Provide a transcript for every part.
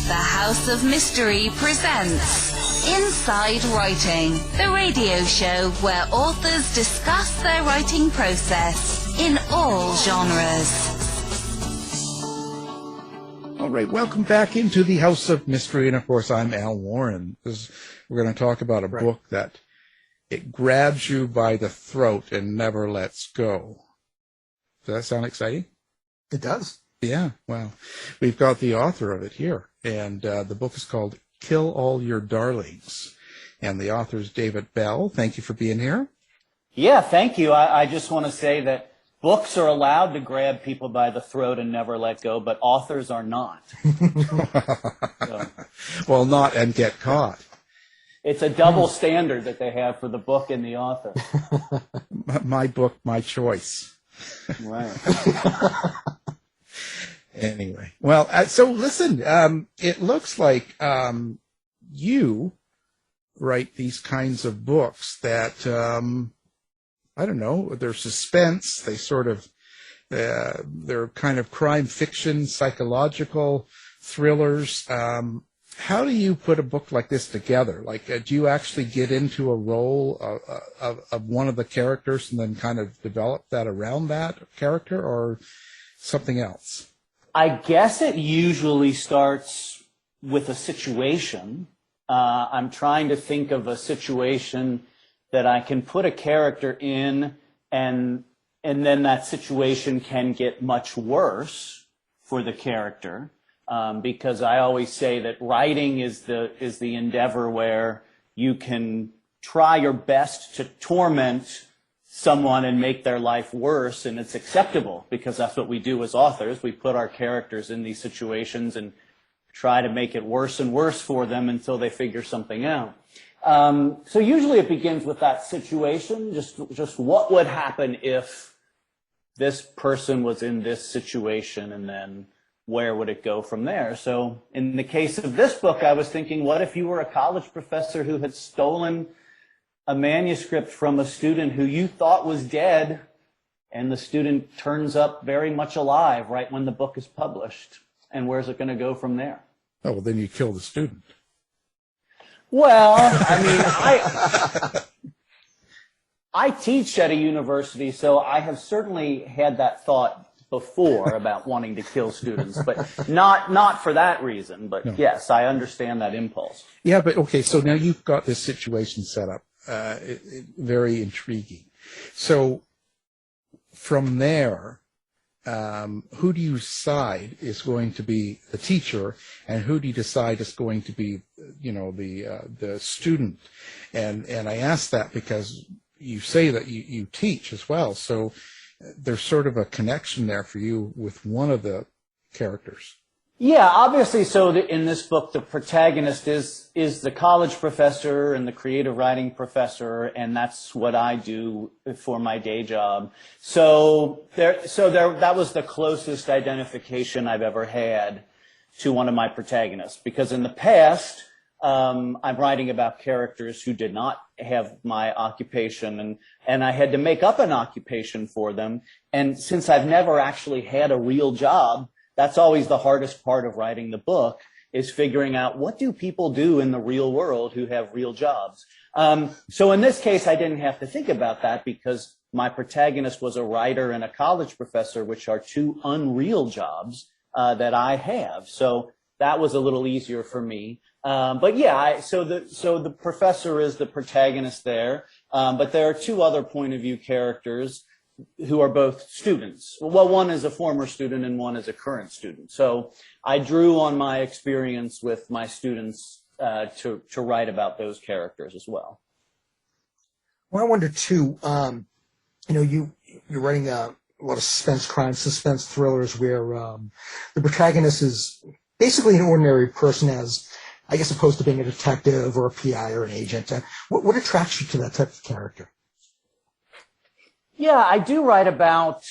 The House of Mystery presents Inside Writing, the radio show where authors discuss their writing process in all genres. All right, welcome back into the House of Mystery, and of course I'm Al Warren. We're going to talk about a book that it grabs you by the throat and never lets go. Does that sound exciting? It does. Yeah, well, we've got the author of it here, and the book is called Kill All Your Darlings, and the author is David Bell. Thank you for being here. Yeah, thank you. I just want to say that books are allowed to grab people by the throat and never let go, but authors are not. So, well, not and get caught. It's a double standard that they have for the book and the author. My book, my choice. Right. Anyway, well, so listen, it looks like you write these kinds of books that, I don't know, they're suspense, they sort of, they're kind of crime fiction, psychological thrillers. How do you put a book like this together? Like, do you actually get into a role of one of the characters and then kind of develop that around that character, or something else? I guess it usually starts with a situation. I'm trying to think of a situation that I can put a character in, and then that situation can get much worse for the character. Because I always say that writing is the endeavor where you can try your best to torment someone and make their life worse, and it's acceptable because that's what we do as authors. We put our characters in these situations and try to make it worse and worse for them until they figure something out. So usually it begins with that situation, just what would happen if this person was in this situation, and then where would it go from there? So in the case of this book, I was thinking, what if you were a college professor who had stolen a manuscript from a student who you thought was dead, and the student turns up very much alive right when the book is published? And where's it going to go from there? Oh, well, then you kill the student. Well, I mean, I teach at a university, so I have certainly had that thought before about wanting to kill students, but not for that reason. But no. Yes, I understand that impulse. Yeah, but okay, so now you've got this situation set up. Very intriguing. So from there, who do you decide is going to be the teacher, and who do you decide is going to be, the student? And I ask that because you say that you teach as well, so there's sort of a connection there for you with one of the characters. Yeah, obviously. So in this book, the protagonist is the college professor and the creative writing professor, and that's what I do for my day job. So that was the closest identification I've ever had to one of my protagonists, because in the past, I'm writing about characters who did not have my occupation, and I had to make up an occupation for them. And since I've never actually had a real job, that's always the hardest part of writing the book, is figuring out what do people do in the real world who have real jobs. So in this case, I didn't have to think about that because my protagonist was a writer and a college professor, which are two unreal jobs that I have. So that was a little easier for me. But yeah, so the professor is the protagonist there. But there are two other point of view characters who are both students. Well, one is a former student and one is a current student. So I drew on my experience with my students to write about those characters as well. Well, I wonder too, you're writing a lot of suspense thrillers where the protagonist is basically an ordinary person, as I guess opposed to being a detective or a PI or an agent. What attracts you to that type of character? Yeah, I do write about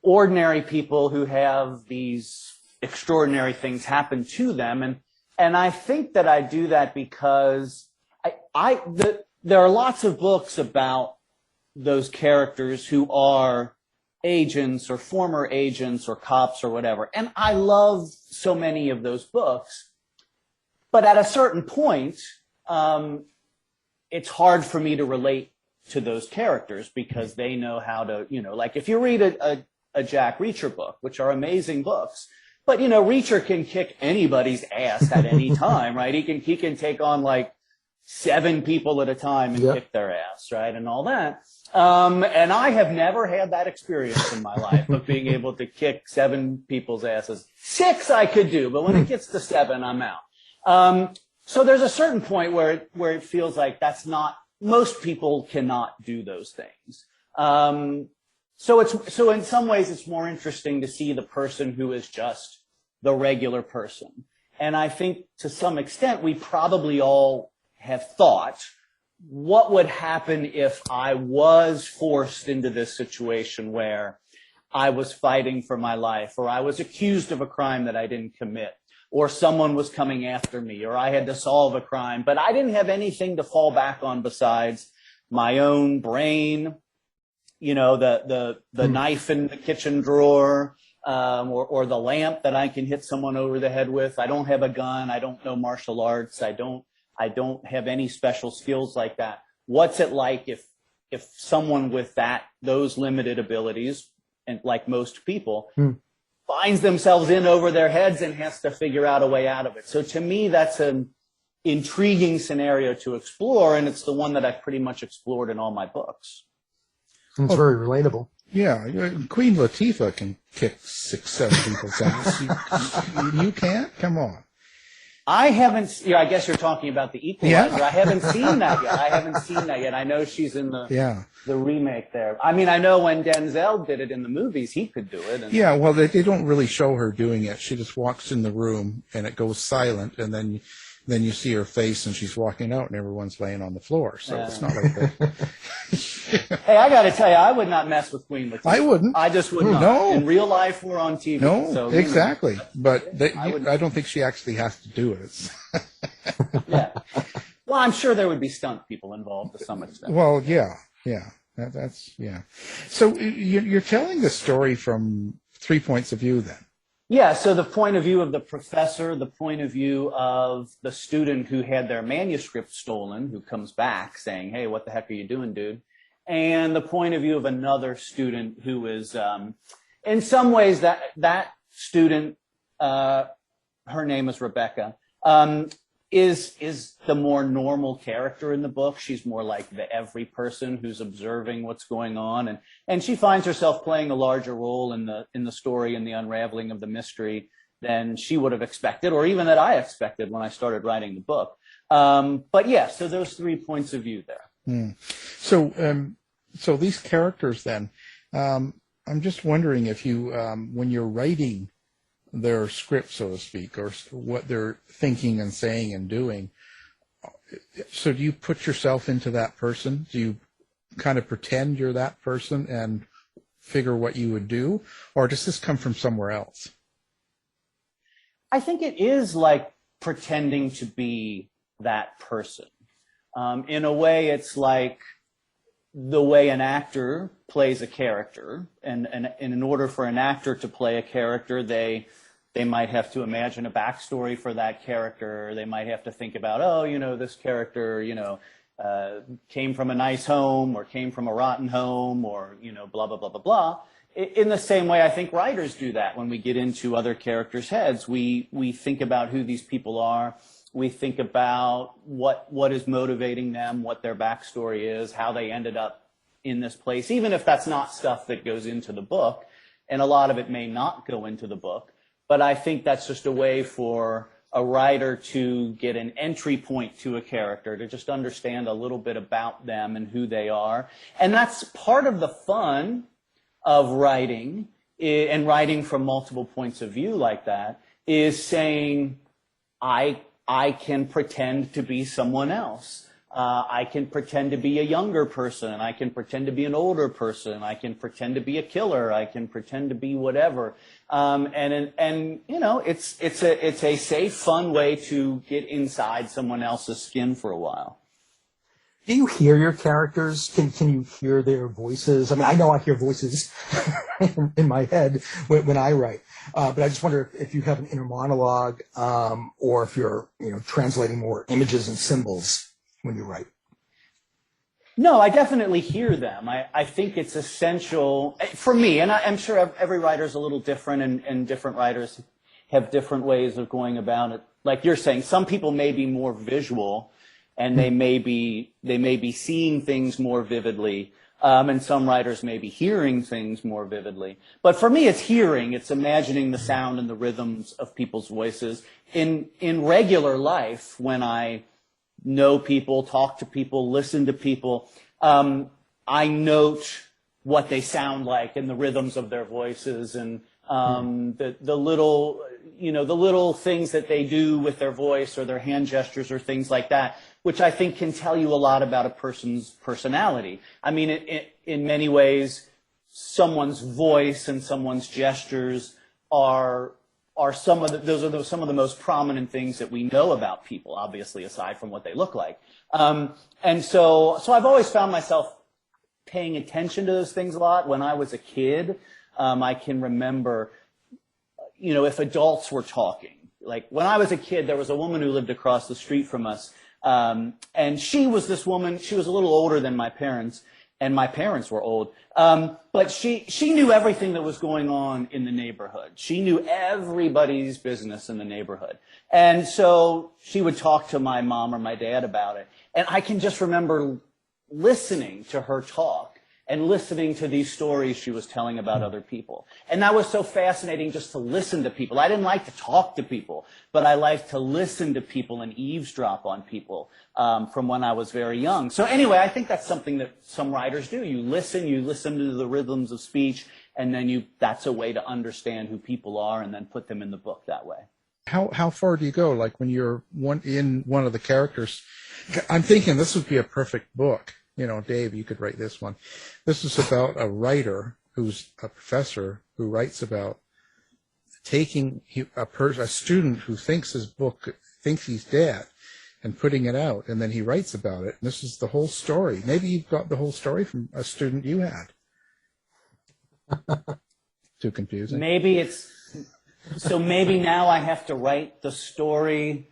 ordinary people who have these extraordinary things happen to them, and I think that I do that because there are lots of books about those characters who are agents or former agents or cops or whatever, and I love so many of those books. But at a certain point, it's hard for me to relate to those characters because they know how to, like if you read a Jack Reacher book, which are amazing books, but Reacher can kick anybody's ass at any time, right? He can take on like 7 people at a time and kick their ass, right? And all that. And I have never had that experience in my life of being able to kick 7 people's asses. 6 I could do, but when it gets to 7, I'm out. So there's a certain point where it feels like most people cannot do those things. So in some ways it's more interesting to see the person who is just the regular person. And I think to some extent we probably all have thought, what would happen if I was forced into this situation where I was fighting for my life, or I was accused of a crime that I didn't commit, or someone was coming after me, or I had to solve a crime, but I didn't have anything to fall back on besides my own brain, the knife in the kitchen drawer, or the lamp that I can hit someone over the head with. I don't have a gun. I don't know martial arts. I don't have any special skills like that. What's it like if someone with those limited abilities, and like most people, finds themselves in over their heads and has to figure out a way out of it? So to me, that's an intriguing scenario to explore, and it's the one that I've pretty much explored in all my books. It's very relatable. Yeah, Queen Latifah can kick 6, 7 people's ass. You can't? Come on. I haven't. I guess you're talking about the Equalizer. I haven't seen that yet. I know she's in the remake there. I mean, I know when Denzel did it in the movies, he could do it. Well, they don't really show her doing it. She just walks in the room and it goes silent, and then you see her face and she's walking out and everyone's laying on the floor. So it's not like that. Hey, I got to tell you, I would not mess with Queen Latifah. I wouldn't. I just would not. No. In real life or on TV. No, so, exactly. But I don't think she actually has to do it. Yeah. Well, I'm sure there would be stunt people involved to some extent. Well, yeah. That's. So you're telling the story from 3 points of view then? Yeah, so the point of view of the professor, the point of view of the student who had their manuscript stolen, who comes back saying, hey, what the heck are you doing, dude? And the point of view of another student who is, in some ways, that student, her name is Rebecca, is the more normal character in the book. She's more like the every person who's observing what's going on, and she finds herself playing a larger role in the story and the unraveling of the mystery than she would have expected, or even that I expected when I started writing the book. But yeah, so those 3 points of view there. So these characters then, I'm just wondering if you, when you're writing their script, so to speak, or what they're thinking and saying and doing, so do you put yourself into that person? Do you kind of pretend you're that person and figure what you would do? Or does this come from somewhere else? I think it is like pretending to be that person. In a way, it's like the way an actor plays a character. And in order for an actor to play a character, they might have to imagine a backstory for that character. They might have to think about, this character, came from a nice home or came from a rotten home or, blah, blah, blah, blah, blah. In the same way, I think writers do that when we get into other characters' heads. We think about who these people are. We think about what is motivating them, what their backstory is, how they ended up in this place, even if that's not stuff that goes into the book. And a lot of it may not go into the book. But I think that's just a way for a writer to get an entry point to a character, to just understand a little bit about them and who they are. And that's part of the fun of writing, and writing from multiple points of view like that, is saying, I can pretend to be someone else. I can pretend to be a younger person. I can pretend to be an older person. I can pretend to be a killer. I can pretend to be whatever. It's a safe, fun way to get inside someone else's skin for a while. Do you hear your characters? Can you hear their voices? I mean, I know I hear voices in my head when I write. But I just wonder if you have an inner monologue, or if you're, translating more images and symbols when you write. No, I definitely hear them. I think it's essential for me, and I'm sure every writer is a little different, and different writers have different ways of going about it. Like you're saying, some people may be more visual, and they may be seeing things more vividly, and some writers may be hearing things more vividly. But for me, it's hearing. It's imagining the sound and the rhythms of people's voices in regular life when I know people, talk to people, listen to people. I note what they sound like and the rhythms of their voices, and the little things that they do with their voice or their hand gestures or things like that, which I think can tell you a lot about a person's personality. I mean, in many ways, someone's voice and someone's gestures are some of the most prominent things that we know about people, obviously, aside from what they look like. And so I've always found myself paying attention to those things a lot. When I was a kid, I can remember, if adults were talking. Like when I was a kid, there was a woman who lived across the street from us, and she was this woman. She was a little older than my parents, and my parents were old. But she knew everything that was going on in the neighborhood. She knew everybody's business in the neighborhood. And so she would talk to my mom or my dad about it. And I can just remember listening to her talk and listening to these stories she was telling about other people. And that was so fascinating, just to listen to people. I didn't like to talk to people, but I liked to listen to people and eavesdrop on people from when I was very young. So anyway, I think that's something that some writers do. You listen to the rhythms of speech, and then that's a way to understand who people are and then put them in the book that way. How far do you go? Like when you're in one of the characters, I'm thinking this would be a perfect book. Dave, you could write this one. This is about a writer who's a professor who writes about taking a student who thinks he's dead and putting it out, and then he writes about it. And this is the whole story. Maybe you've got the whole story from a student you had. Too confusing. Maybe now I have to write the story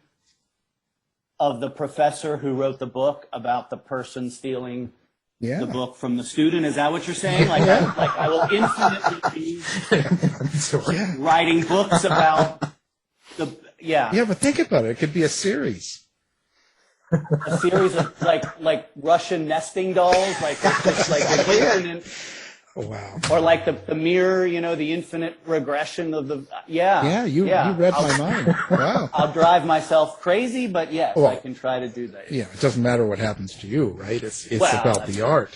of the professor who wrote the book about the person stealing the book from the student. Is that what you're saying? Like I will infinitely be writing books about Yeah, but think about it. It could be a series. A series of like Russian nesting dolls, like infinite. Oh, wow. Or like the mirror, the infinite regression of the You read my mind. Wow. I'll drive myself crazy, but yes, I can try to do that. Yeah, it doesn't matter what happens to you, right? It's about the art.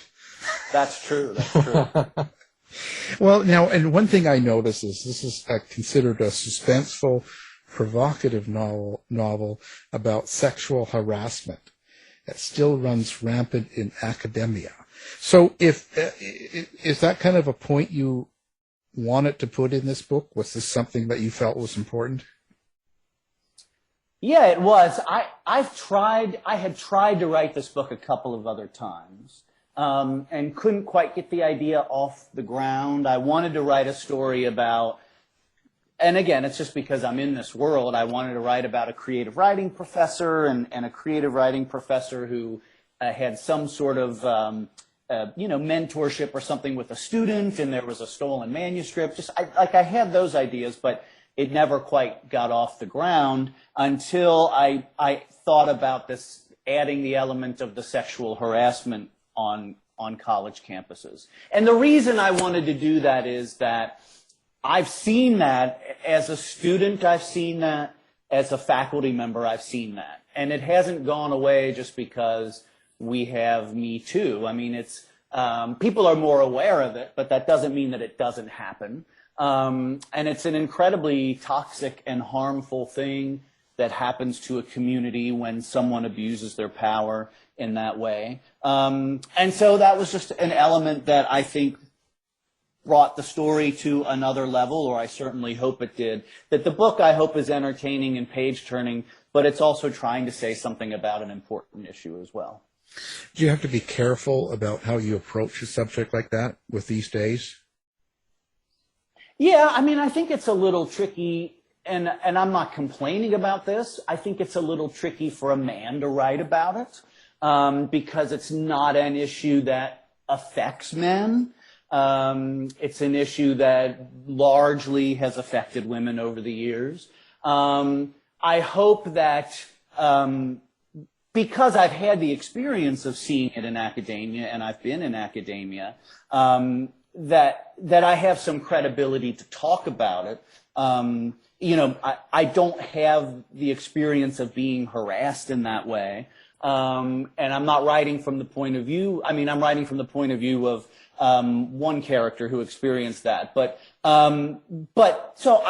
That's true. Well, now, and one thing I notice is this is considered a suspenseful, provocative novel about sexual harassment that still runs rampant in academia. So is that kind of a point you wanted to put in this book? Was this something that you felt was important? Yeah, it was. I had tried to write this book a couple of other times, and couldn't quite get the idea off the ground. I wanted to write a story about, and again, it's just because I'm in this world, I wanted to write about a creative writing professor and a creative writing professor who had some sort of mentorship or something with a student, and there was a stolen manuscript. I had those ideas, but it never quite got off the ground until I thought about this, adding the element of the sexual harassment on college campuses. And the reason I wanted to do that is that I've seen that as a student, I've seen that as a faculty member, I've seen that. And it hasn't gone away just because we have Me Too. I mean, it's people are more aware of it, but that doesn't mean that it doesn't happen. And it's an incredibly toxic and harmful thing that happens to a community when someone abuses their power in that way. And so that was just an element that I think brought the story to another level, or I certainly hope it did. That the book, I hope, is entertaining and page-turning, but it's also trying to say something about an important issue as well. Do you have to be careful about how you approach a subject like that with these days? Yeah, I mean, I think it's a little tricky, and I'm not complaining about this. I think it's a little tricky for a man to write about it, because it's not an issue that affects men. It's an issue that largely has affected women over the years. I hope that, because I've had the experience of seeing it in academia, and I've been in academia, that I have some credibility to talk about it. I don't have the experience of being harassed in that way. And I'm not writing from the point of view, I'm writing from the point of view of one character who experienced that. But so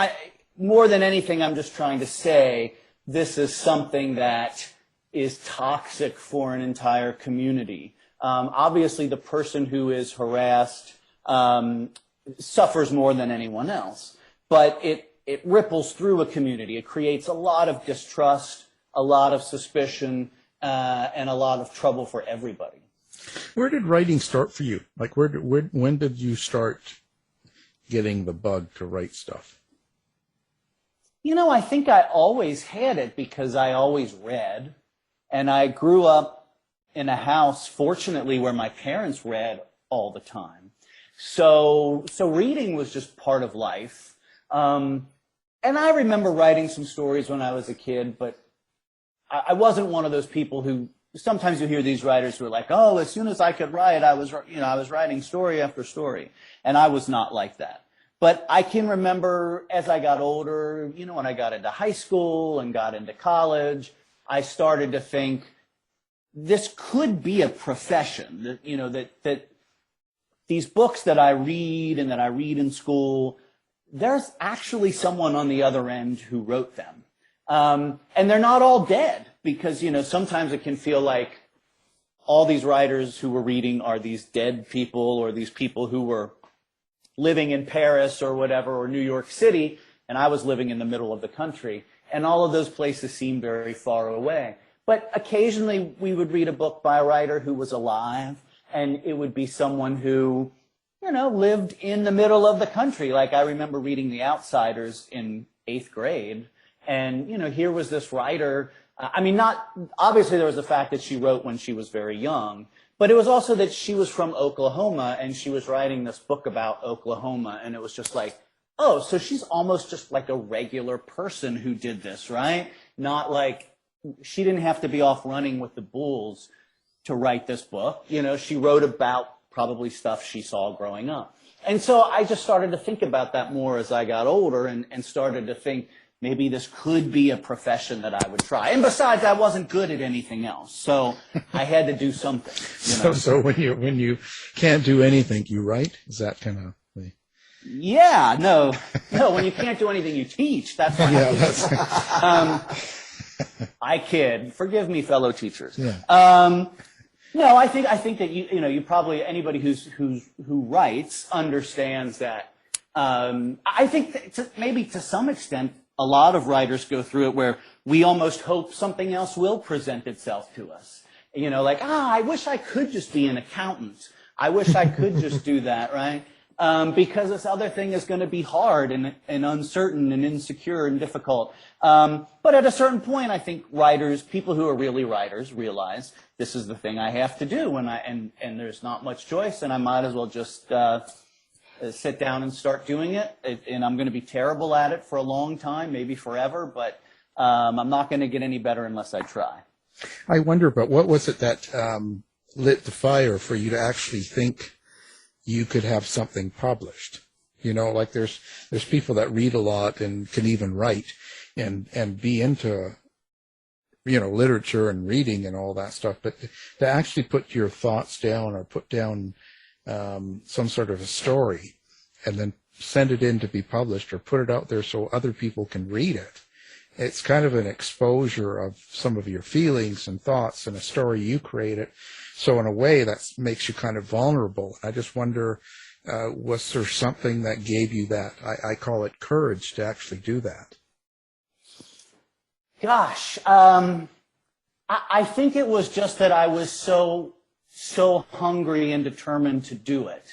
more than anything, I'm just trying to say this is something that is toxic for an entire community. Obviously, the person who is harassed suffers more than anyone else, but it ripples through a community. It creates a lot of distrust, a lot of suspicion, and a lot of trouble for everybody. Where did writing start for you? Like, when did you start getting the bug to write stuff? I think I always had it because I always read, and I grew up in a house, fortunately, where my parents read all the time. So reading was just part of life. And I remember writing some stories when I was a kid, but I wasn't one of those people who, sometimes you hear these writers who are like, oh, as soon as I could write, I was writing story after story. And I was not like that. But I can remember as I got older, when I got into high school and got into college, I started to think this could be a profession, that these books that I read and that I read in school, there's actually someone on the other end who wrote them. And they're not all dead because, sometimes it can feel like all these writers who we're reading are these dead people or these people who were living in Paris or whatever, or New York City, and I was living in the middle of the country. And all of those places seem very far away. But occasionally we would read a book by a writer who was alive, and it would be someone who, lived in the middle of the country. Like I remember reading The Outsiders in 8th grade, and, here was this writer. Obviously there was the fact that she wrote when she was very young, but it was also that she was from Oklahoma, and she was writing this book about Oklahoma, and it was just like, oh, so she's almost just like a regular person who did this, right? Not like, she didn't have to be off running with the bulls to write this book. She wrote about probably stuff she saw growing up. And so I just started to think about that more as I got older and started to think maybe this could be a profession that I would try. And besides, I wasn't good at anything else, so I had to do something. So when you can't do anything, you write? Is that kind of the... Yeah, no. When you can't do anything, you teach. That's what I kid. Forgive me, fellow teachers. Yeah. No, I think that you probably, anybody who writes understands that. I think maybe to some extent, a lot of writers go through it where we almost hope something else will present itself to us. I wish I could just be an accountant. I wish I could just do that, right? Because this other thing is going to be hard and uncertain and insecure and difficult. But at a certain point, I think people who are really writers realize this is the thing I have to do, and there's not much choice, and I might as well just sit down and start doing it. And I'm going to be terrible at it for a long time, maybe forever, but I'm not going to get any better unless I try. I wonder, but what was it that lit the fire for you to actually think you could have something published? Like there's people that read a lot and can even write and be into, literature and reading and all that stuff. But to actually put your thoughts down or put down some sort of a story and then send it in to be published or put it out there so other people can read it. It's kind of an exposure of some of your feelings and thoughts in a story you created. So in a way that makes you kind of vulnerable. I just wonder, was there something that gave you that, I call it courage, to actually do that? Gosh, I think it was just that I was so hungry and determined to do it.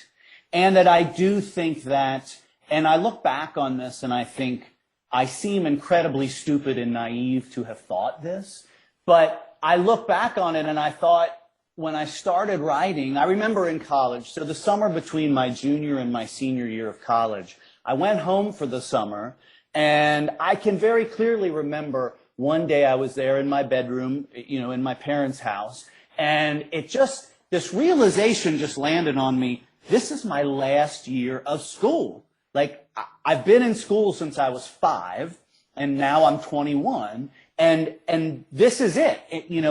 And that I do think that, And I look back on this and I think I seem incredibly stupid and naive to have thought this. But I look back on it and I thought, when I started writing, I remember in college, so the summer between my junior and my senior year of college, I went home for the summer, and I can very clearly remember one day I was there in my bedroom, in my parents' house, and this realization just landed on me. This is my last year of school. Like, I've been in school since I was 5, and now I'm 21, and this is it.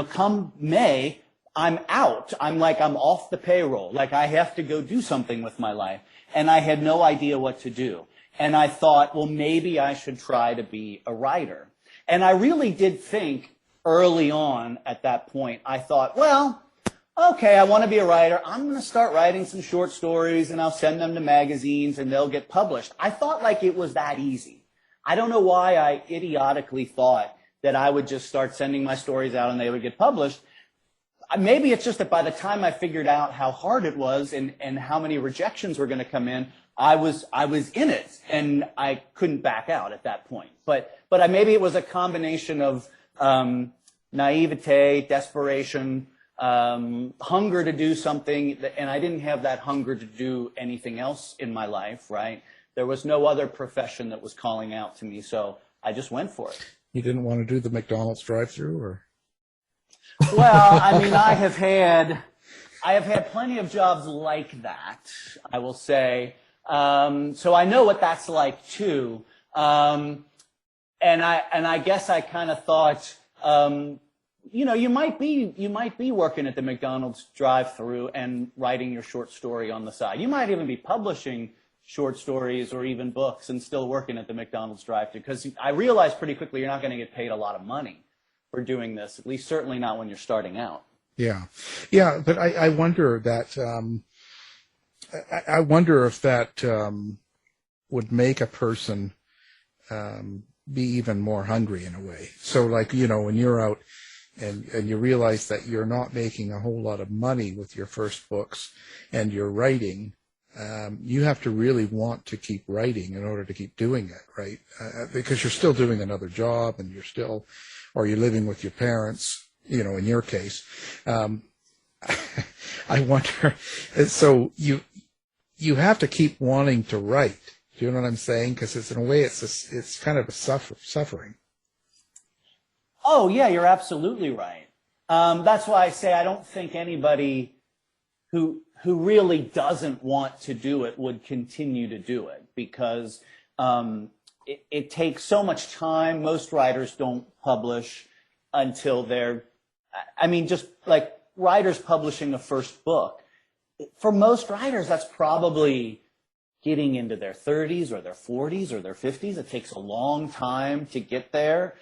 Come May, I'm out. I'm off the payroll. Like, I have to go do something with my life. And I had no idea what to do. And I thought, well, maybe I should try to be a writer. And I really did think early on at that point, I thought, well, okay, I want to be a writer. I'm going to start writing some short stories and I'll send them to magazines and they'll get published. I thought like it was that easy. I don't know why I idiotically thought that I would just start sending my stories out and they would get published. Maybe it's just that by the time I figured out how hard it was and how many rejections were going to come in, I was in it and I couldn't back out at that point. But maybe it was a combination of naivete, desperation, hunger to do something, and I didn't have that hunger to do anything else in my life, right? There was no other profession that was calling out to me, so I just went for it. You didn't want to do the McDonald's drive-thru, or? Well, I mean, I have had plenty of jobs like that, I will say. So I know what that's like too. And I guess I kind of thought, you might be working at the McDonald's drive-thru and writing your short story on the side. You might even be publishing short stories or even books and still working at the McDonald's drive-thru, because I realized pretty quickly you're not going to get paid a lot of money for doing this, at least certainly not when you're starting out. Yeah, but I wonder that I wonder if that would make a person be even more hungry in a way. So, like, when you're out and you realize that you're not making a whole lot of money with your first books and you're writing, you have to really want to keep writing in order to keep doing it, right? Because you're still doing another job and or you're living with your parents, in your case. I wonder, so you have to keep wanting to write. Do you know what I'm saying? Because in a way, it's kind of a suffering. Oh, yeah, you're absolutely right. That's why I say I don't think anybody who really doesn't want to do it would continue to do it, because it takes so much time. Most writers don't publish until just like writers publishing a first book. For most writers, that's probably getting into their 30s or their 40s or their 50s. It takes a long time to get there.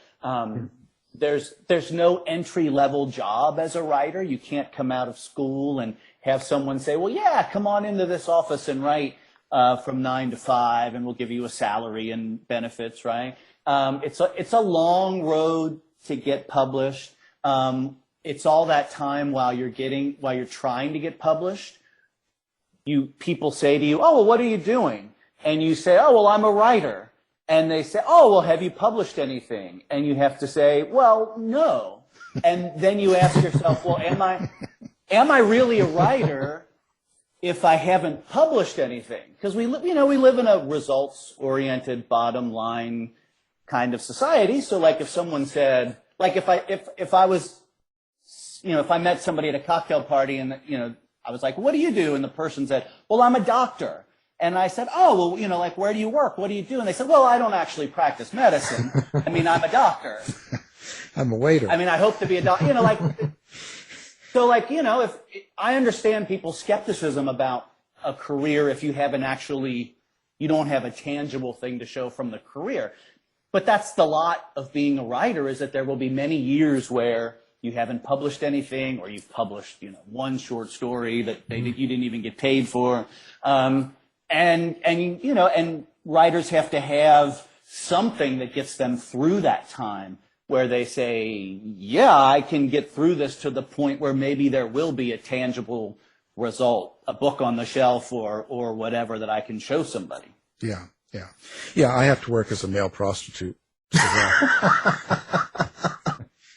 There's no entry-level job as a writer. You can't come out of school and have someone say, well, yeah, come on into this office and write from 9 to 5, and we'll give you a salary and benefits, right? It's a long road to get published. It's all that time while you're trying to get published. People say to you, oh, well, what are you doing? And you say, oh, well, I'm a writer. And they say, oh, well, have you published anything? And you have to say, well, no. And then you ask yourself, well, am I really a writer if I haven't published anything? Because we live in a results-oriented, bottom-line kind of society. So, like, if someone said, like, if I met somebody at a cocktail party and I was like, what do you do? And the person said, well, I'm a doctor. And I said, oh, well, like, where do you work? What do you do? And they said, well, I don't actually practice medicine. I mean, I'm a doctor. I'm a waiter. I mean, I hope to be a doctor. So, if I understand people's skepticism about a career if you don't have a tangible thing to show from the career. But that's the lot of being a writer, is that there will be many years where you haven't published anything, or you've published, one short story that you didn't even get paid for. And writers have to have something that gets them through that time, where they say, yeah, I can get through this to the point where maybe there will be a tangible result, a book on the shelf or whatever that I can show somebody. Yeah. Yeah. Yeah, I have to work as a male prostitute.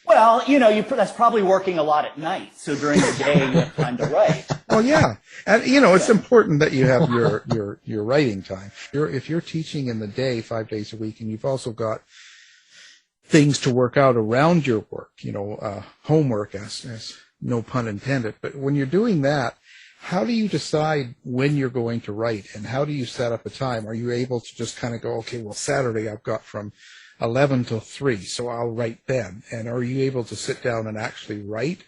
Well, that's probably working a lot at night. So during the day, you have time to write. Well, yeah. And, it's important that you have your writing time. If you're teaching in the day 5 days a week, and you've also got things to work out around your work, homework, as no pun intended. But when you're doing that, how do you decide when you're going to write, and how do you set up a time? Are you able to just kind of go, okay, well, Saturday I've got from 11 till 3, so I'll write then? And are you able to sit down and actually write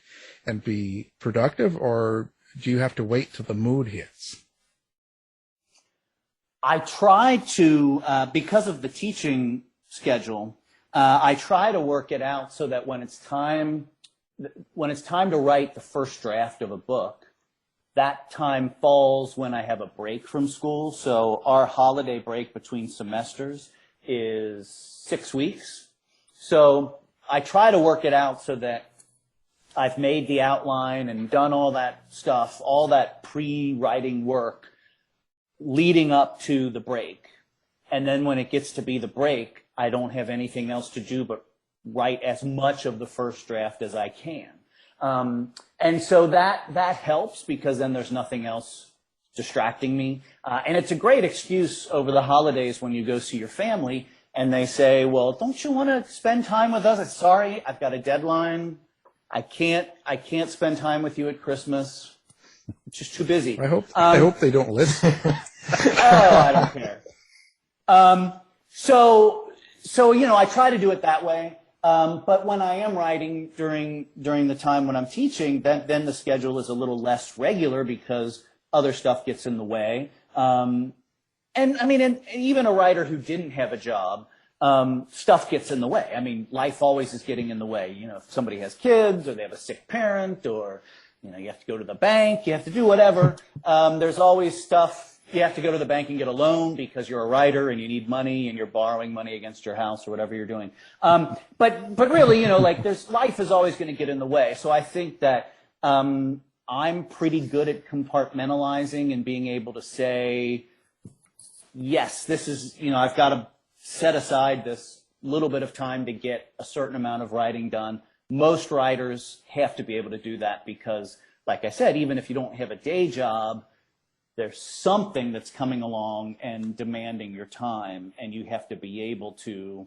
and be productive, or do you have to wait till the mood hits? I try to, because of the teaching schedule, I try to work it out so that when it's time to write the first draft of a book, that time falls when I have a break from school. So our holiday break between semesters is 6 weeks. So I try to work it out so that I've made the outline and done all that stuff, all that pre-writing work leading up to the break. And then when it gets to be the break, I don't have anything else to do but write as much of the first draft as I can. And so that helps, because then there's nothing else distracting me. And it's a great excuse over the holidays when you go see your family and they say, well, don't you want to spend time with us? Sorry, I've got a deadline. I can't spend time with you at Christmas. It's just too busy. I hope they don't listen. Oh, I don't care. So I try to do it that way. But when I am writing during the time when I'm teaching, then the schedule is a little less regular because other stuff gets in the way. And even a writer who didn't have a job, stuff gets in the way. I mean, life always is getting in the way. If somebody has kids, or they have a sick parent, or you have to go to the bank, you have to do whatever. There's always stuff. You have to go to the bank and get a loan because you're a writer and you need money and you're borrowing money against your house or whatever you're doing. But really, life is always going to get in the way. So I think that I'm pretty good at compartmentalizing and being able to say, yes, this is, I've got to set aside this little bit of time to get a certain amount of writing done. Most writers have to be able to do that because, like I said, even if you don't have a day job, there's something that's coming along and demanding your time, and you have to be able to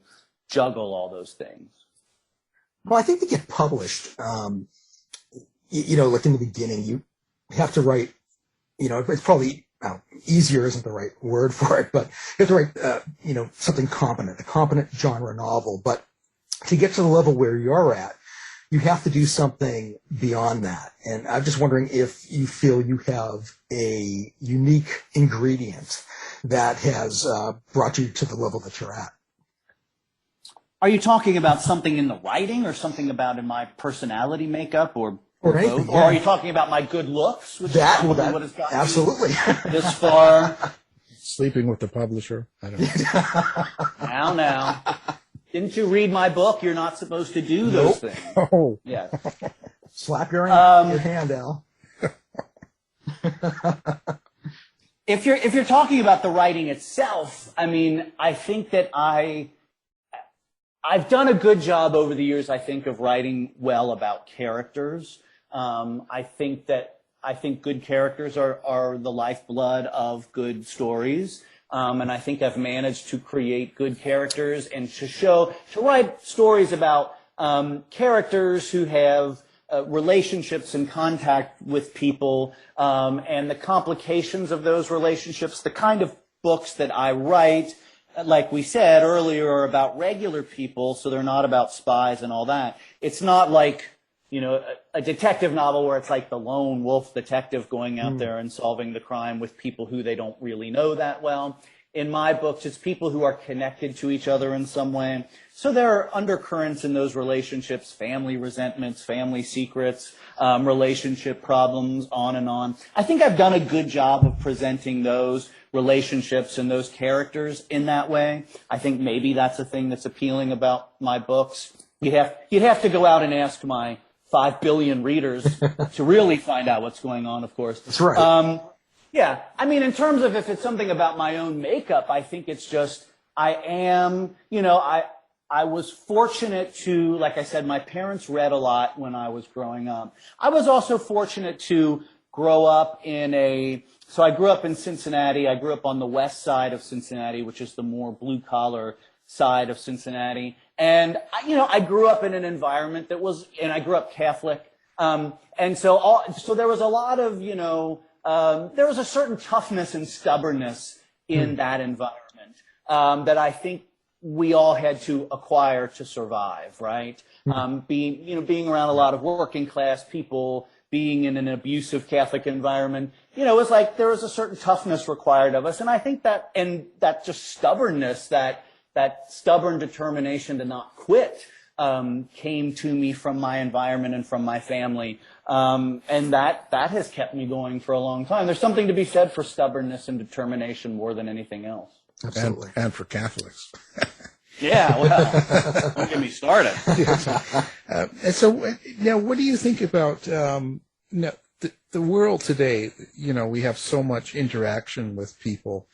juggle all those things. Well, I think to get published, like in the beginning, you have to write, it's probably easier isn't the right word for it, but you have to write, something competent, a competent genre novel. But to get to the level where you're at, you have to do something beyond that. And I'm just wondering if you feel you have a unique ingredient that has brought you to the level that you're at. Are you talking about something in the writing or something about in my personality makeup or anything, both? yeah. Or are you talking about my good looks? Which that, is well, that what has gotten absolutely. this far. Sleeping with the publisher? I don't know. Now. Didn't you read my book? You're not supposed to do those things. Oh. Yes. Slap your hand, Al. If you're talking about the writing itself, I think that I've done a good job over the years, I think, of writing well about characters. I think good characters are the lifeblood of good stories. And I think I've managed to create good characters and to write stories about characters who have relationships and contact with people and the complications of those relationships. The kind of books that I write, like we said earlier, are about regular people, so they're not about spies and all that. It's not like a detective novel where it's like the lone wolf detective going out there and solving the crime with people who they don't really know that well. In my books, it's people who are connected to each other in some way. So there are undercurrents in those relationships, family resentments, family secrets, relationship problems, on and on. I think I've done a good job of presenting those relationships and those characters in that way. I think maybe that's a thing that's appealing about my books. You'd have to go out and ask my 5 billion readers to really find out what's going on, of course. That's right. Yeah, I mean, in terms of if it's something about my own makeup, I think it's just I am, I was fortunate to, like I said, my parents read a lot when I was growing up. I was also fortunate to grow up so I grew up in Cincinnati. I grew up on the west side of Cincinnati, which is the more blue collar side of Cincinnati. And, I grew up in an environment and I grew up Catholic. And so there was a lot of, there was a certain toughness and stubbornness in that environment, that I think we all had to acquire to survive, right? Being around a lot of working class people, being in an abusive Catholic environment, it was like there was a certain toughness required of us. And I think that just stubbornness, that stubborn determination to not quit, came to me from my environment and from my family. And that has kept me going for a long time. There's something to be said for stubbornness and determination more than anything else. Absolutely. And for Catholics. Yeah, well, don't get me started. And so now, what do you think about the world today? We have so much interaction with people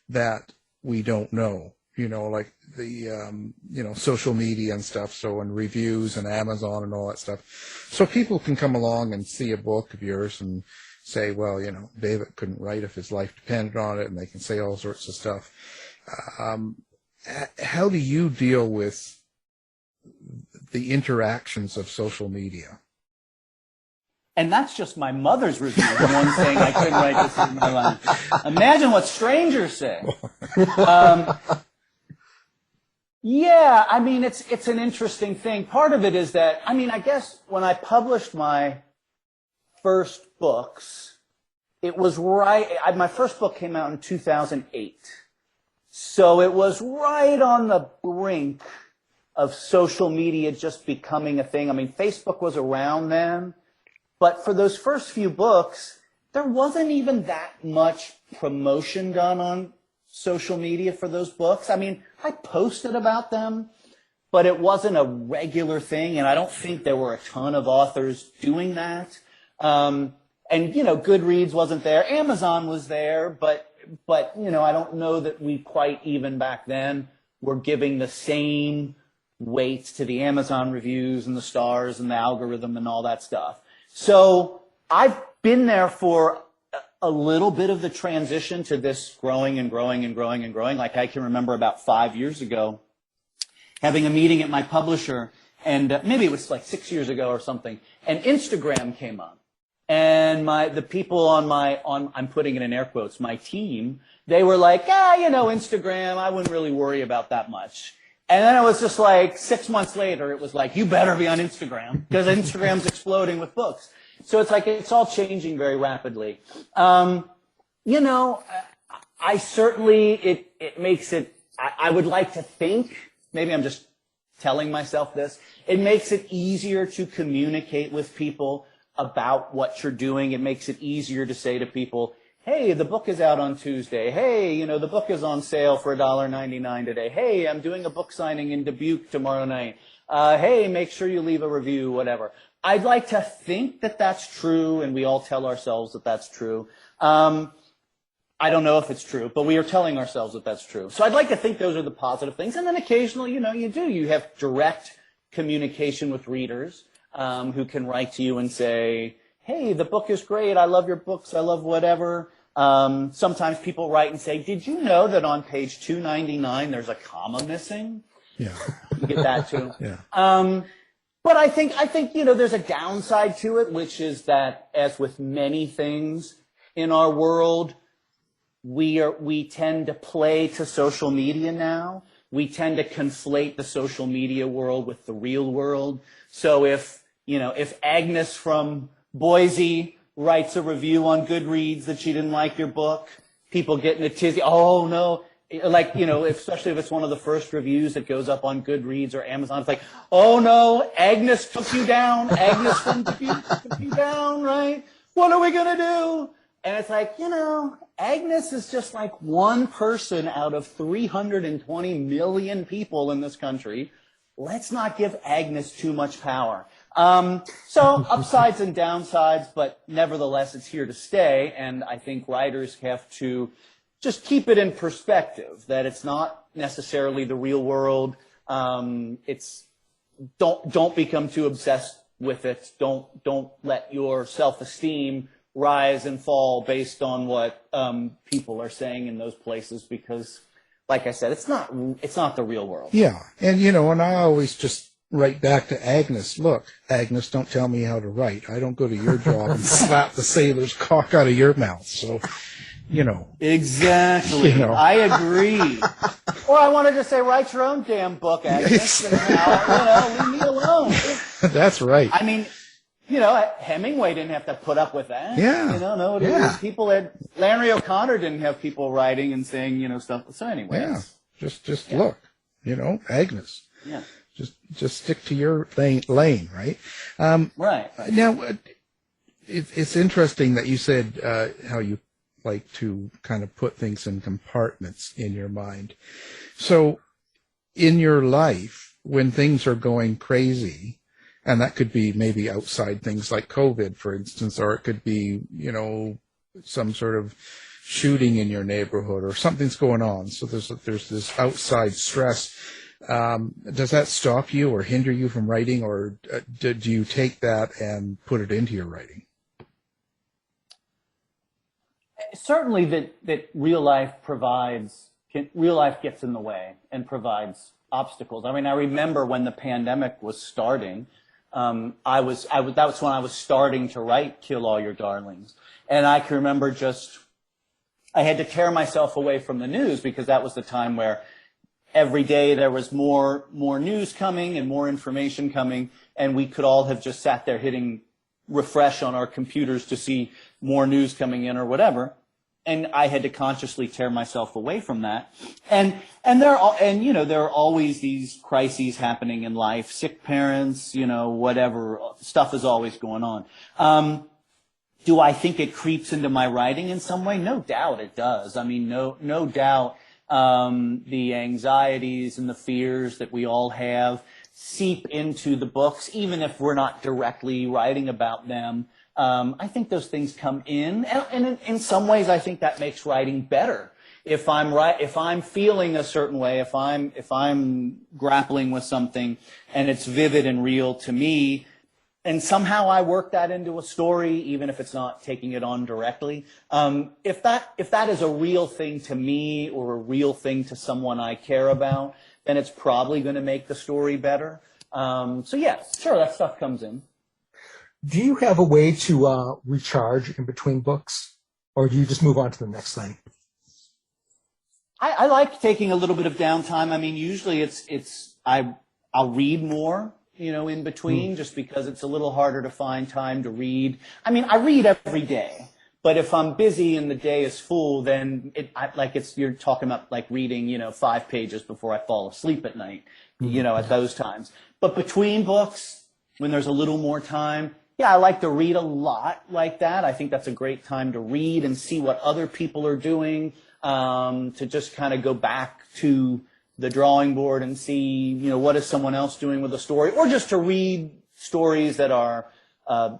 that we don't know. Like the social media and stuff. So and reviews and Amazon and all that stuff. So people can come along and see a book of yours and say, well, David couldn't write if his life depended on it, and they can say all sorts of stuff. How do you deal with the interactions of social media? And that's just my mother's review, the one saying I couldn't write this in my life. Imagine what strangers say. Yeah, I mean, it's an interesting thing. Part of it is that, I guess when I published my first books, it was my first book came out in 2008. So it was right on the brink of social media just becoming a thing. Facebook was around then, but for those first few books, there wasn't even that much promotion done on social media for those books. I posted about them, but it wasn't a regular thing, and I don't think there were a ton of authors doing that. And Goodreads wasn't there. Amazon was there, but I don't know that we quite even back then were giving the same weight to the Amazon reviews and the stars and the algorithm and all that stuff. So I've been there for a little bit of the transition to this growing and growing and growing and growing. Like I can remember about 5 years ago having a meeting at my publisher, and maybe it was like 6 years ago or something, and Instagram came up. And the people I'm putting it in air quotes, my team, they were like, Instagram, I wouldn't really worry about that much. And then it was just like 6 months later, it was like, you better be on Instagram because Instagram's exploding with books. So it's like, it's all changing very rapidly. I certainly, it makes it, I would like to think, maybe I'm just telling myself this, it makes it easier to communicate with people about what you're doing. It makes it easier to say to people, hey, the book is out on Tuesday. Hey, the book is on sale for $1.99 today. Hey, I'm doing a book signing in Dubuque tomorrow night. Hey, make sure you leave a review, whatever. I'd like to think that that's true, and we all tell ourselves that that's true. I don't know if it's true, but we are telling ourselves that that's true. So I'd like to think those are the positive things. And then occasionally, you have direct communication with readers who can write to you and say, hey, the book is great. I love your books. I love whatever. Sometimes people write and say, did you know that on page 299 there's a comma missing? Yeah. You get that too. Yeah. But I think there's a downside to it, which is that, as with many things in our world, we tend to play to social media now. We tend to conflate the social media world with the real world. So if Agnes from Boise writes a review on Goodreads that she didn't like your book, people get in a tizzy. Oh no. Especially if it's one of the first reviews that goes up on Goodreads or Amazon, it's like, oh no, Agnes took you down. Agnes from Dubuque took you down, right? What are we going to do? And it's like, Agnes is just like one person out of 320 million people in this country. Let's not give Agnes too much power. So upsides and downsides, but nevertheless, it's here to stay. And I think writers have to just keep it in perspective that it's not necessarily the real world. Don't become too obsessed with it. Don't let your self-esteem rise and fall based on what people are saying in those places, because, like I said, it's not the real world. Yeah, and and I always just write back to Agnes. Look, Agnes, don't tell me how to write. I don't go to your job and slap the sailor's cock out of your mouth. So, Exactly. I agree. Or I wanted to say, write your own damn book, Agnes. Leave me alone. That's right. I mean, Hemingway didn't have to put up with that. Yeah. People Larry O'Connor didn't have people writing and saying, stuff. So anyway. Yeah. Just look, Agnes. Yeah. Just stick to your lane, right? Right. Now, it's interesting that you said how you like to kind of put things in compartments in your mind. So in your life, when things are going crazy, and that could be maybe outside things like COVID, for instance, or it could be, some sort of shooting in your neighborhood or something's going on. So there's this outside stress. Does that stop you or hinder you from writing, or do you take that and put it into your writing? Certainly that real life gets in the way and provides obstacles. I mean, I remember when the pandemic was starting, that was when I was starting to write Kill All Your Darlings. And I can remember I had to tear myself away from the news, because that was the time where every day there was more news coming and more information coming, and we could all have just sat there hitting refresh on our computers to see more news coming in or whatever. And I had to consciously tear myself away from that. And there are always these crises happening in life, sick parents, whatever, stuff is always going on. Do I think it creeps into my writing in some way? No doubt it does. I mean, no doubt, the anxieties and the fears that we all have seep into the books, even if we're not directly writing about them. I think those things come in, and in some ways, I think that makes writing better. If I'm feeling a certain way, if I'm grappling with something, and it's vivid and real to me, and somehow I work that into a story, even if it's not taking it on directly. If that is a real thing to me or a real thing to someone I care about, then it's probably going to make the story better. So yeah, sure, that stuff comes in. Do you have a way to recharge in between books, or do you just move on to the next thing? I like taking a little bit of downtime. I mean, usually I'll read more, in between, just because it's a little harder to find time to read. I mean, I read every day, but if I'm busy and the day is full, then you're talking about like reading, 5 pages before I fall asleep at night, at those times. But between books, when there's a little more time, yeah, I like to read a lot like that. I think that's a great time to read and see what other people are doing, to just kind of go back to the drawing board and see, what is someone else doing with a story, or just to read stories that are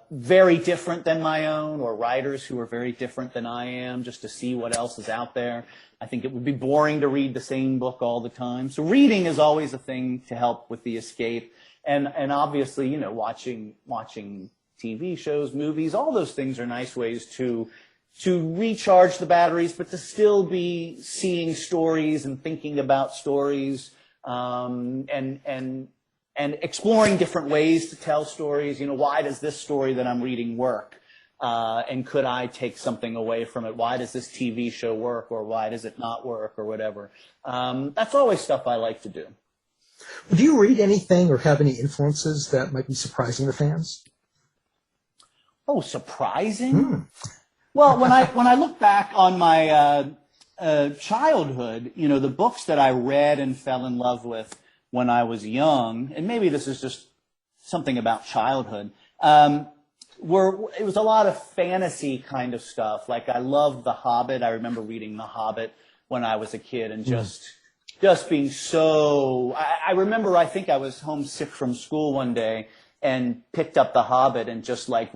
very different than my own, or writers who are very different than I am, just to see what else is out there. I think it would be boring to read the same book all the time. So reading is always a thing to help with the escape. And obviously, watching TV shows, movies, all those things are nice ways to recharge the batteries, but to still be seeing stories and thinking about stories, and exploring different ways to tell stories. Why does this story that I'm reading work? And could I take something away from it? Why does this TV show work, or why does it not work, or whatever? That's always stuff I like to do. Do you read anything or have any influences that might be surprising to fans? Oh, surprising? Well, when I look back on my childhood, the books that I read and fell in love with when I was young, and maybe this is just something about childhood, it was a lot of fantasy kind of stuff. Like, I loved The Hobbit. I remember reading The Hobbit when I was a kid, and just being so. I remember, I think I was homesick from school one day, and picked up The Hobbit and just like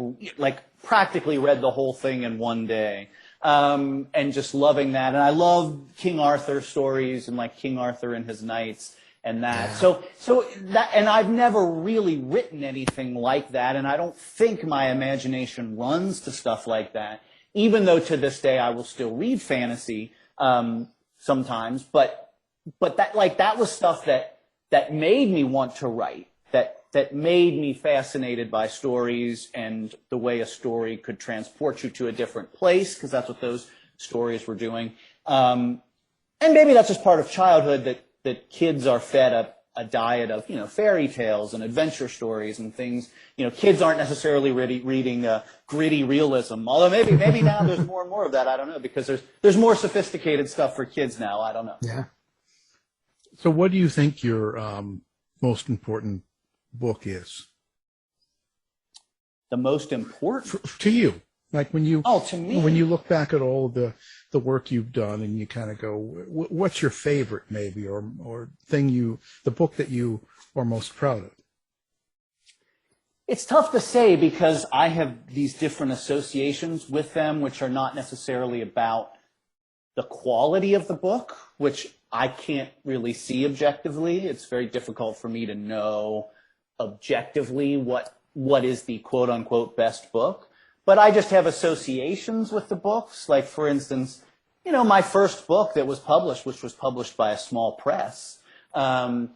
practically read the whole thing in one day. And just loving that. And I love King Arthur stories and like King Arthur and his knights and that. Yeah. So that, and I've never really written anything like that. And I don't think my imagination runs to stuff like that, even though to this day I will still read fantasy, sometimes. But that was stuff that made me want to write, that made me fascinated by stories and the way a story could transport you to a different place, because that's what those stories were doing. And maybe that's just part of childhood, that kids are fed a diet of, fairy tales and adventure stories and things. Kids aren't necessarily reading gritty realism, although maybe now there's more and more of that. I don't know, because there's more sophisticated stuff for kids now. I don't know. Yeah. So what do you think your most important book is? The most important to you, like when you to me, when you look back at all the work you've done and you kind of go, what's your favorite maybe, or the book that you are most proud of? It's tough to say, because I have these different associations with them, which are not necessarily about the quality of the book, which I can't really see objectively. It's very difficult for me to know objectively what is the quote unquote best book. But I just have associations with the books. Like, for instance, my first book that was published, which was published by a small press, obviously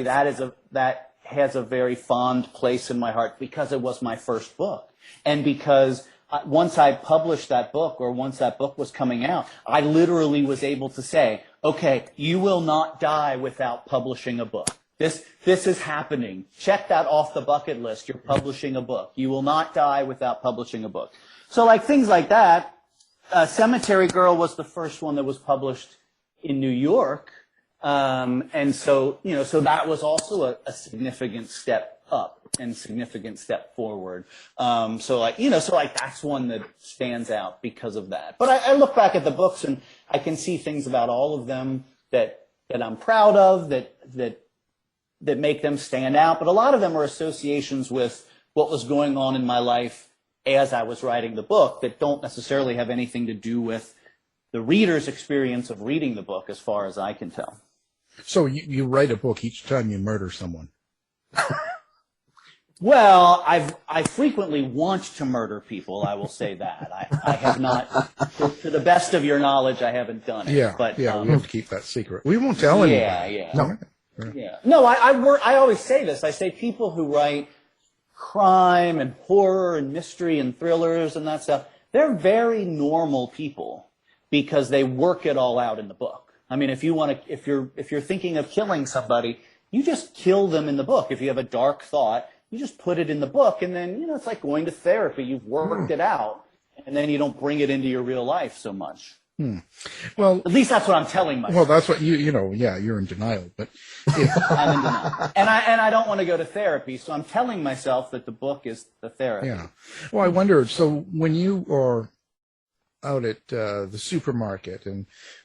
that has a very fond place in my heart, because it was my first book. And because once I published that book, or once that book was coming out, I literally was able to say, okay, you will not die without publishing a book. This is happening. Check that off the bucket list. You're publishing a book. You will not die without publishing a book. So things like that. Cemetery Girl was the first one that was published in New York. And so that was also a significant step up and significant step forward. So that's one that stands out because of that. But I look back at the books and I can see things about all of them that I'm proud of, that make them stand out. But a lot of them are associations with what was going on in my life as I was writing the book, that don't necessarily have anything to do with the reader's experience of reading the book, as far as I can tell. So you write a book each time you murder someone? Well, I frequently want to murder people, I will say that. I have not, to the best of your knowledge, I haven't done it. Yeah, but, we have to keep that secret. We won't tell anyone. Yeah. No. Yeah. No, I always say this. I say people who write crime and horror and mystery and thrillers and that stuff, they're very normal people, because they work it all out in the book. I mean, if you're thinking of killing somebody, you just kill them in the book. If you have a dark thought, you just put it in the book, and then, it's like going to therapy. You've worked it out, and then you don't bring it into your real life so much. Well, at least that's what I'm telling myself. Well, that's what you're in denial, but I'm in denial. And I don't want to go to therapy, so I'm telling myself that the book is the therapy. Yeah. Well, I wonder, so when you are out at the supermarket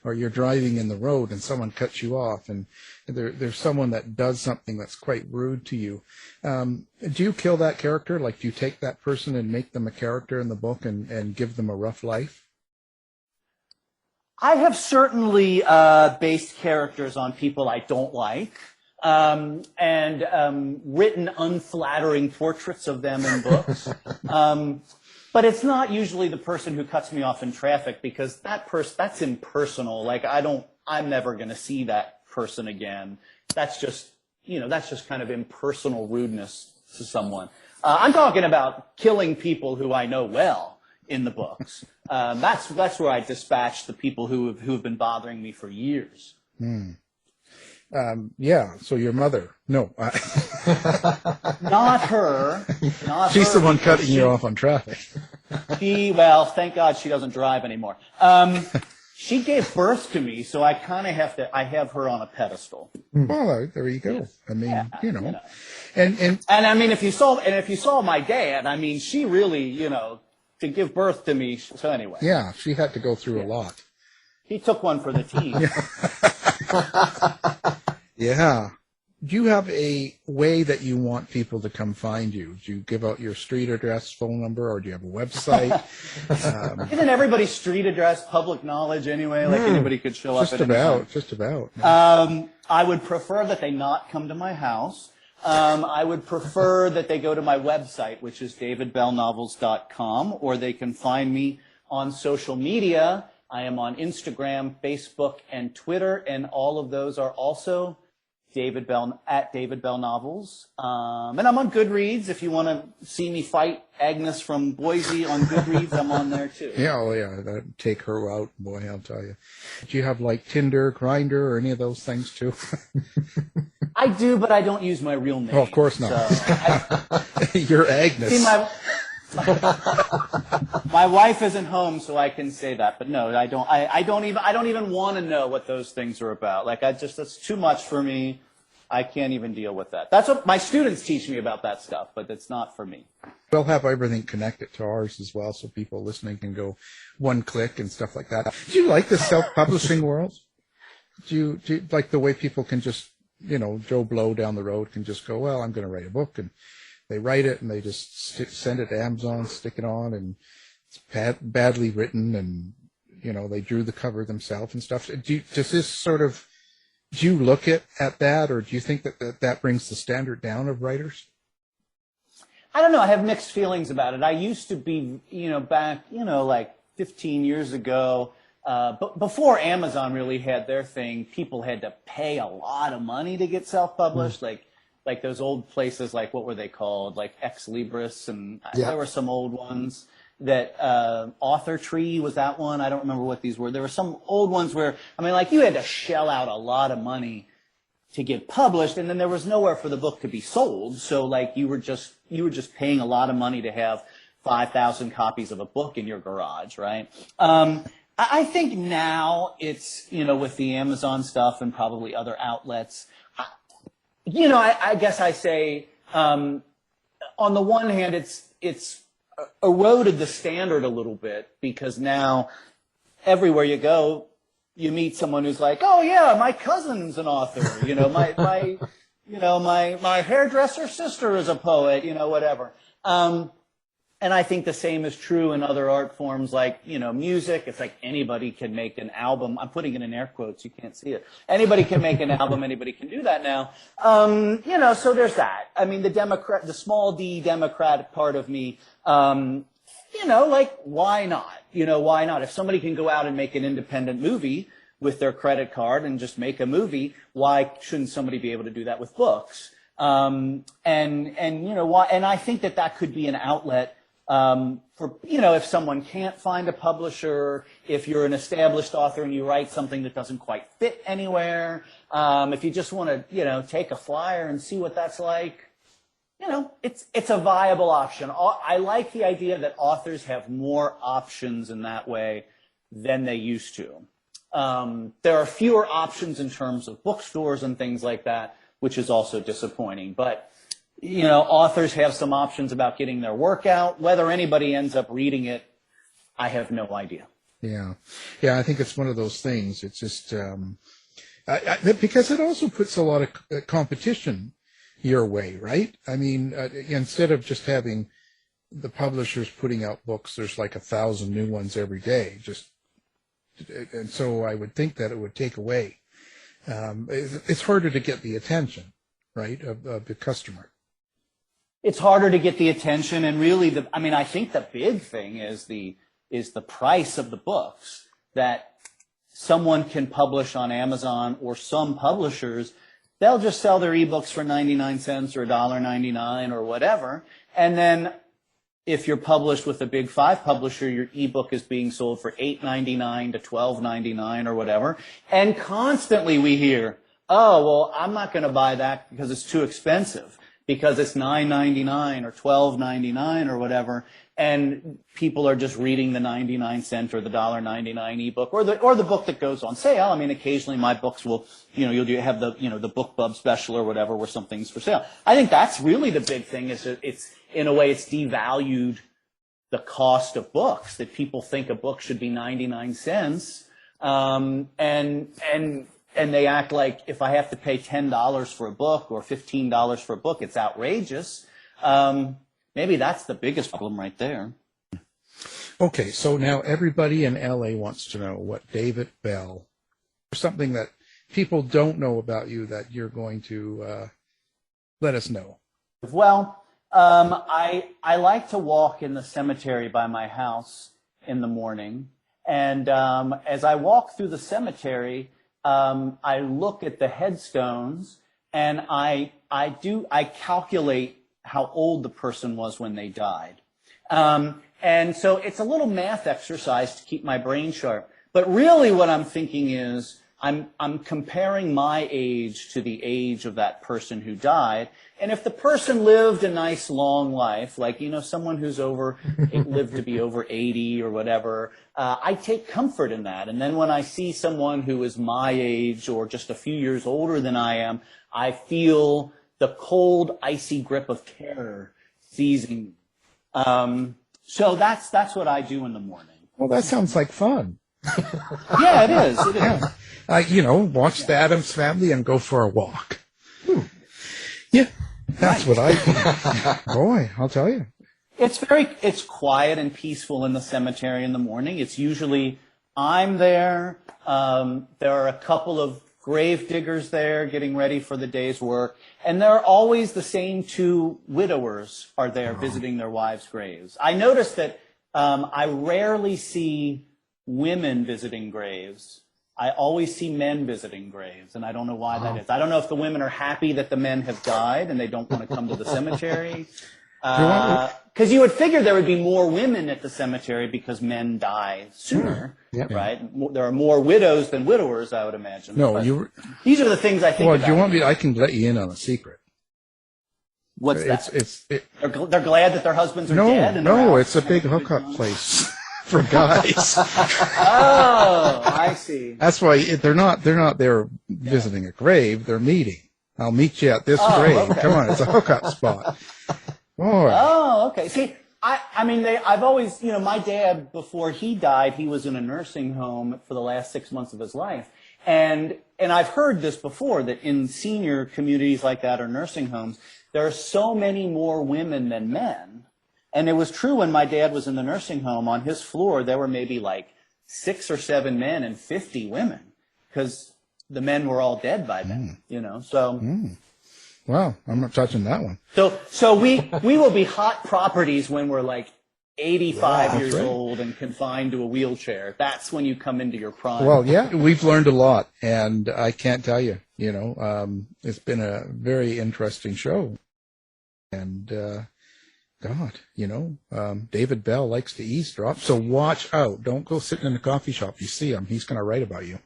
or you're driving in the road and someone cuts you off, and there's someone that does something that's quite rude to you, do you kill that character? Like, do you take that person and make them a character in the book and give them a rough life? I have certainly based characters on people I don't like, and written unflattering portraits of them in books. But it's not usually the person who cuts me off in traffic, because that's impersonal. Like, I'm never going to see that person again. That's just kind of impersonal rudeness to someone. I'm talking about killing people who I know well in the books. That's where I dispatch the people who've been bothering me for years. Yeah. So your mother? No, not her. She's the one cutting you off on traffic. Well, thank God she doesn't drive anymore. She gave birth to me, so I kind of I have her on a pedestal. Well, there you go. I mean, and I mean, if you saw my dad, I mean, she really, to give birth to me. So anyway. Yeah, she had to go through a lot. He took one for the team. Yeah. do you have a way that you want people to come find you? Do you give out your street address, phone number, or do you have a website? Isn't everybody's street address public knowledge anyway? Like anybody could show up at any time? Just about. I would prefer that they not come to my house. I would prefer that they go to my website, which is davidbellnovels.com, or they can find me on social media. I am on Instagram, Facebook, and Twitter, and all of those are also at David Bell Novels. And I'm on Goodreads. If you want to see me fight Agnes from Boise on Goodreads, I'm on there too. Yeah, that'd take her out, boy, I'll tell you. Do you have like Tinder, Grindr, or any of those things too? I do, but I don't use my real name. Oh, of course not. So you're Agnes. See, my wife isn't home, so I can say that. But no, I don't. I don't even want to know what those things are about. Like that's too much for me. I can't even deal with that. That's what my students teach me about that stuff, but it's not for me. We'll have everything connected to ours as well, so people listening can go one click and stuff like that. Do you like the self-publishing world? Do you like the way people can just, Joe Blow down the road can just go, well, I'm going to write a book, and they write it and they just send it to Amazon, stick it on, and it's badly written, and they drew the cover themselves and stuff. Does this sort of, do you look at that, or do you think that brings the standard down of writers? I don't know. I have mixed feelings about it. I used to be, back, like 15 years ago, but before Amazon really had their thing, people had to pay a lot of money to get self-published, like those old places, like what were they called, like Ex Libris, and there were some old ones that Author Tree was that one. I don't remember what these were. There were some old ones where, you had to shell out a lot of money to get published, and then there was nowhere for the book to be sold. So like you were just paying a lot of money to have 5,000 copies of a book in your garage, right? I think now it's, with the Amazon stuff and probably other outlets, I guess I say, on the one hand, it's eroded the standard a little bit, because now everywhere you go, you meet someone who's like, oh yeah, my cousin's an author, my hairdresser sister is a poet, whatever. And I think the same is true in other art forms like, music. It's like anybody can make an album. I'm putting it in air quotes. You can't see it. Anybody can make an album. Anybody can do that now. So there's that. The small d Democratic part of me, why not? Why not? If somebody can go out and make an independent movie with their credit card and just make a movie, why shouldn't somebody be able to do that with books? And I think that could be an outlet for, if someone can't find a publisher, if you're an established author and you write something that doesn't quite fit anywhere, if you just want to, take a flyer and see what that's like, it's a viable option. I like the idea that authors have more options in that way than they used to. There are fewer options in terms of bookstores and things like that, which is also disappointing. But authors have some options about getting their work out. Whether anybody ends up reading it, I have no idea. Yeah. I think it's one of those things. It's just because it also puts a lot of competition your way, right? Instead of just having the publishers putting out books, there's like 1,000 new ones every day. And so I would think that it would take away. It's harder to get the attention, right, of the customer. It's harder to get the attention, and really, I think the big thing is the price of the books, that someone can publish on Amazon, or some publishers, they'll just sell their ebooks for 99 cents or $1.99 or whatever, and then if you're published with a big 5 publisher, your ebook is being sold for $8.99 to $12.99 or whatever, and constantly we hear, oh, well, I'm not going to buy that because it's too expensive, because it's $9.99 or $12.99 or whatever, and people are just reading the 99-cent or the $1.99 ebook, or the book that goes on sale. Occasionally my books will, you'll have the BookBub special or whatever where something's for sale. I think that's really the big thing, is that it's in a way it's devalued the cost of books, that people think a book should be 99 cents, and and they act like if I have to pay $10 for a book or $15 for a book, it's outrageous. Maybe that's the biggest problem right there. Okay, so now everybody in LA wants to know what David Bell, something that people don't know about you that you're going to let us know. Well, I like to walk in the cemetery by my house in the morning. And as I walk through the cemetery, I look at the headstones and I calculate how old the person was when they died. And so it's a little math exercise to keep my brain sharp. But really what I'm thinking is I'm comparing my age to the age of that person who died. And if the person lived a nice long life, like, someone who's lived to be over 80 or whatever, I take comfort in that. And then when I see someone who is my age or just a few years older than I am, I feel the cold, icy grip of terror seizing me. So that's what I do in the morning. Well, that sounds like fun. Yeah, it is. It is. Watch the Addams Family and go for a walk. Yeah, that's what I do. Boy, I'll tell you. It's quiet and peaceful in the cemetery in the morning. It's usually I'm there. There are a couple of grave diggers there getting ready for the day's work. And there are always the same two widowers are there visiting their wives' graves. I noticed that I rarely see women visiting graves. I always see men visiting graves, and I don't know why that is. I don't know if the women are happy that the men have died and they don't want to come to the cemetery. Because you would figure there would be more women at the cemetery because men die sooner, right? There are more widows than widowers, I would imagine. No, these are the things I think about. Do you want me? I can let you in on a secret. What's that? They're glad that their husbands are dead. No, it's a big hookup place for guys. Oh, I see. That's why they're not there visiting a grave. They're meeting. I'll meet you at this grave. Okay. Come on, it's a hookup spot. Boy. Oh, okay. See, I've always, my dad, before he died, he was in a nursing home for the last 6 months of his life. And I've heard this before, that in senior communities like that or nursing homes, there are so many more women than men. And it was true when my dad was in the nursing home. On his floor, there were maybe like 6 or 7 men and 50 women because the men were all dead by then, so. Wow, I'm not touching that one. So we will be hot properties when we're like 85 years old and confined to a wheelchair. That's when you come into your prime. Well, yeah, we've learned a lot, and I can't tell you, it's been a very interesting show. And, David Bell likes to eavesdrop, so watch out. Don't go sitting in a coffee shop. You see him, he's going to write about you.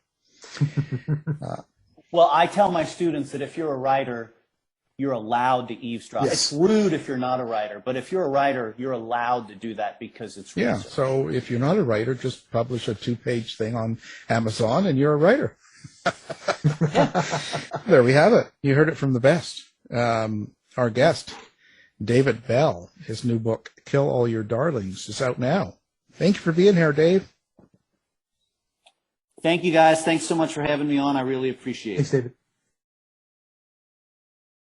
Well, I tell my students that if you're a writer, you're allowed to eavesdrop. Yes. It's rude if you're not a writer, but if you're a writer, you're allowed to do that because it's research. Yeah, so if you're not a writer, just publish a 2-page thing on Amazon and you're a writer. There we have it. You heard it from the best. Our guest, David Bell, his new book, Kill All Your Darlings, is out now. Thank you for being here, Dave. Thank you, guys. Thanks so much for having me on. I really appreciate it. Thanks, David.